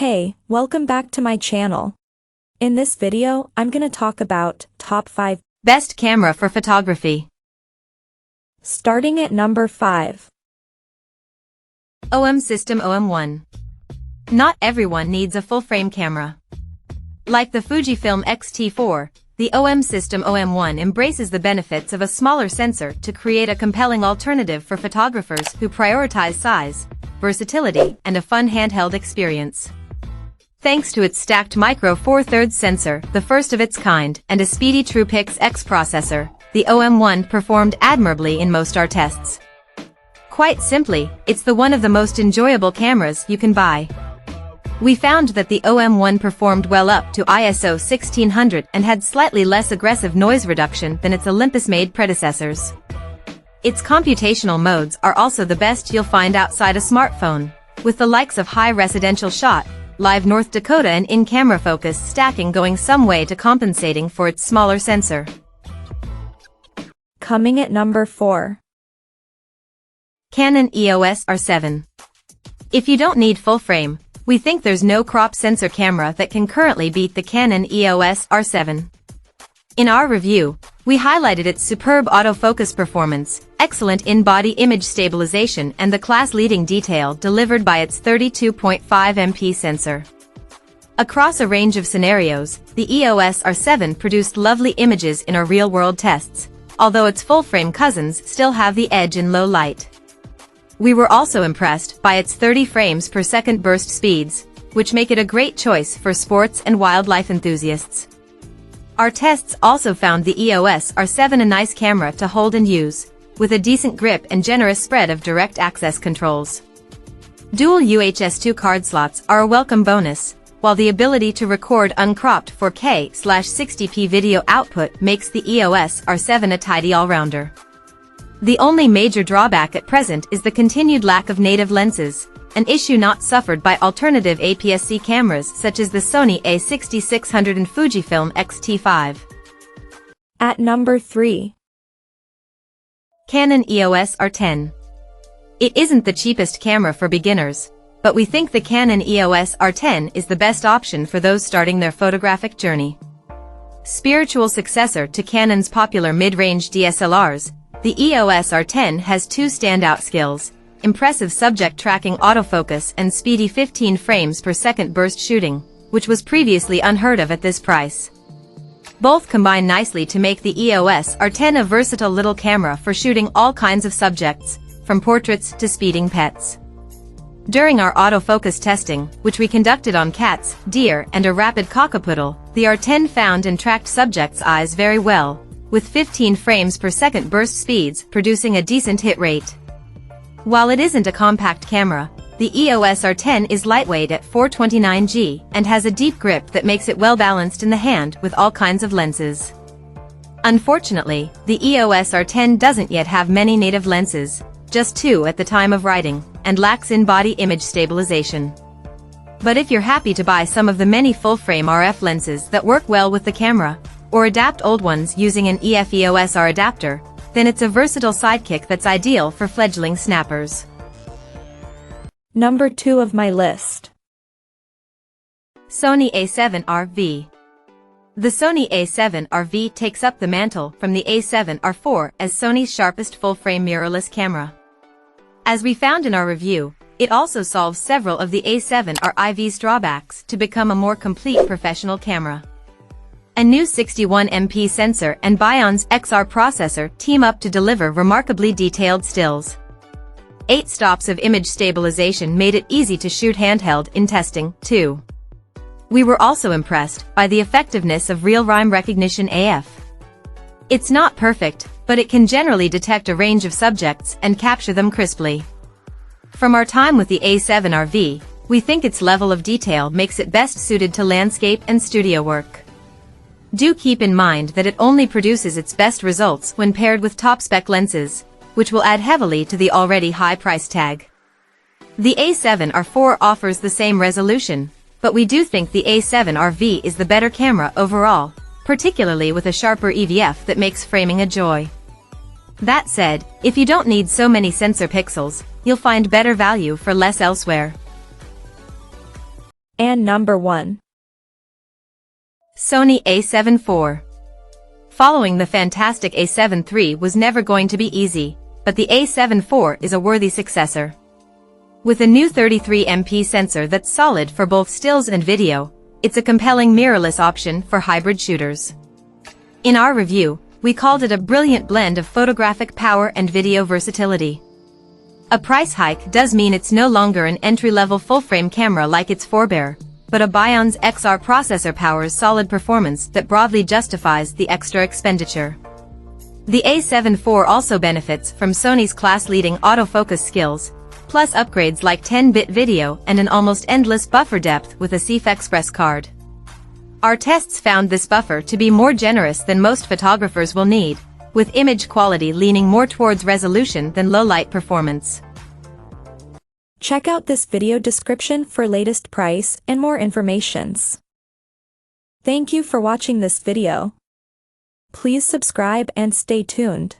Hey, welcome back to my channel. In this video, I'm gonna talk about top 5 best camera for photography. Starting at number 5. OM System OM1. Not everyone needs a full-frame camera. Like the Fujifilm X-T4, the OM System OM1 embraces the benefits of a smaller sensor to create a compelling alternative for photographers who prioritize size, versatility, and a fun handheld experience. Thanks to its stacked Micro Four Thirds sensor, the first of its kind, and a speedy TruePix X processor, the OM1 performed admirably in most R tests. Quite simply, it's one of the most enjoyable cameras you can buy. We found that the OM1 performed well up to ISO 1600 and had slightly less aggressive noise reduction than its Olympus-made predecessors. Its computational modes are also the best you'll find outside a smartphone, with the likes of high residential shot, live North Dakota and in-camera focus stacking going some way to compensating for its smaller sensor. Coming at number 4. Canon EOS R7. If you don't need full frame, we think there's no crop sensor camera that can currently beat the Canon EOS R7. In our review, we highlighted its superb autofocus performance, excellent in-body image stabilization and the class-leading detail delivered by its 32.5 MP sensor. Across a range of scenarios, the EOS R7 produced lovely images in our real-world tests, although its full-frame cousins still have the edge in low light. We were also impressed by its 30 frames per second burst speeds, which make it a great choice for sports and wildlife enthusiasts. Our tests also found the EOS R7 a nice camera to hold and use, with a decent grip and generous spread of direct access controls. Dual UHS-2 card slots are a welcome bonus, while the ability to record uncropped 4K/60p video output makes the EOS R7 a tidy all-rounder. The only major drawback at present is the continued lack of native lenses, an issue not suffered by alternative APS-C cameras such as the Sony A7R and Fujifilm X-T5. At number 3. Canon EOS R10. It isn't the cheapest camera for beginners, but we think the Canon EOS R10 is the best option for those starting their photographic journey. Spiritual successor to Canon's popular mid-range DSLRs, the EOS R10 has two standout skills: impressive subject tracking autofocus and speedy 15 frames per second burst shooting, which was previously unheard of at this price. Both combine nicely to make the EOS R10 a versatile little camera for shooting all kinds of subjects, from portraits to speeding pets. During our autofocus testing, which we conducted on cats, deer, and a rapid cockapoodle, the R10 found and tracked subjects' eyes very well, with 15 frames per second burst speeds producing a decent hit rate. While it isn't a compact camera, the EOS R10 is lightweight at 429 g and has a deep grip that makes it well balanced in the hand with all kinds of lenses. Unfortunately, the EOS R10 doesn't yet have many native lenses, just 2 at the time of writing, and lacks in-body image stabilization. But if you're happy to buy some of the many full-frame RF lenses that work well with the camera, or adapt old ones using an EOS R adapter, then it's a versatile sidekick that's ideal for fledgling snappers. Number 2 of my list. Sony A7 RV. The Sony A7 RV takes up the mantle from the A7R IV as Sony's sharpest full-frame mirrorless camera. As we found in our review, it also solves several of the A7R IV's drawbacks to become a more complete professional camera. A new 61 MP sensor and Bion's XR processor team up to deliver remarkably detailed stills. 8 stops of image stabilization made it easy to shoot handheld in testing, too. We were also impressed by the effectiveness of real-time recognition AF. It's not perfect, but it can generally detect a range of subjects and capture them crisply. From our time with the A7 RV, we think its level of detail makes it best suited to landscape and studio work. Do keep in mind that it only produces its best results when paired with top-spec lenses, which will add heavily to the already high price tag. The A7R IV offers the same resolution, but we do think the A7 RV is the better camera overall, particularly with a sharper EVF that makes framing a joy. That said, if you don't need so many sensor pixels, you'll find better value for less elsewhere. And number 1. Sony A7 IV. Following the fantastic A7 III was never going to be easy, but the A7 IV is a worthy successor. With a new 33MP sensor that's solid for both stills and video, it's a compelling mirrorless option for hybrid shooters. In our review, we called it a brilliant blend of photographic power and video versatility. A price hike does mean it's no longer an entry-level full-frame camera like its forebear, but a Bion's XR processor powers solid performance that broadly justifies the extra expenditure. The A7 IV also benefits from Sony's class-leading autofocus skills, plus upgrades like 10-bit video and an almost endless buffer depth with a CF Express card. Our tests found this buffer to be more generous than most photographers will need, with image quality leaning more towards resolution than low-light performance. Check out this video description for latest price and more informations. Thank you for watching this video. Please subscribe and stay tuned.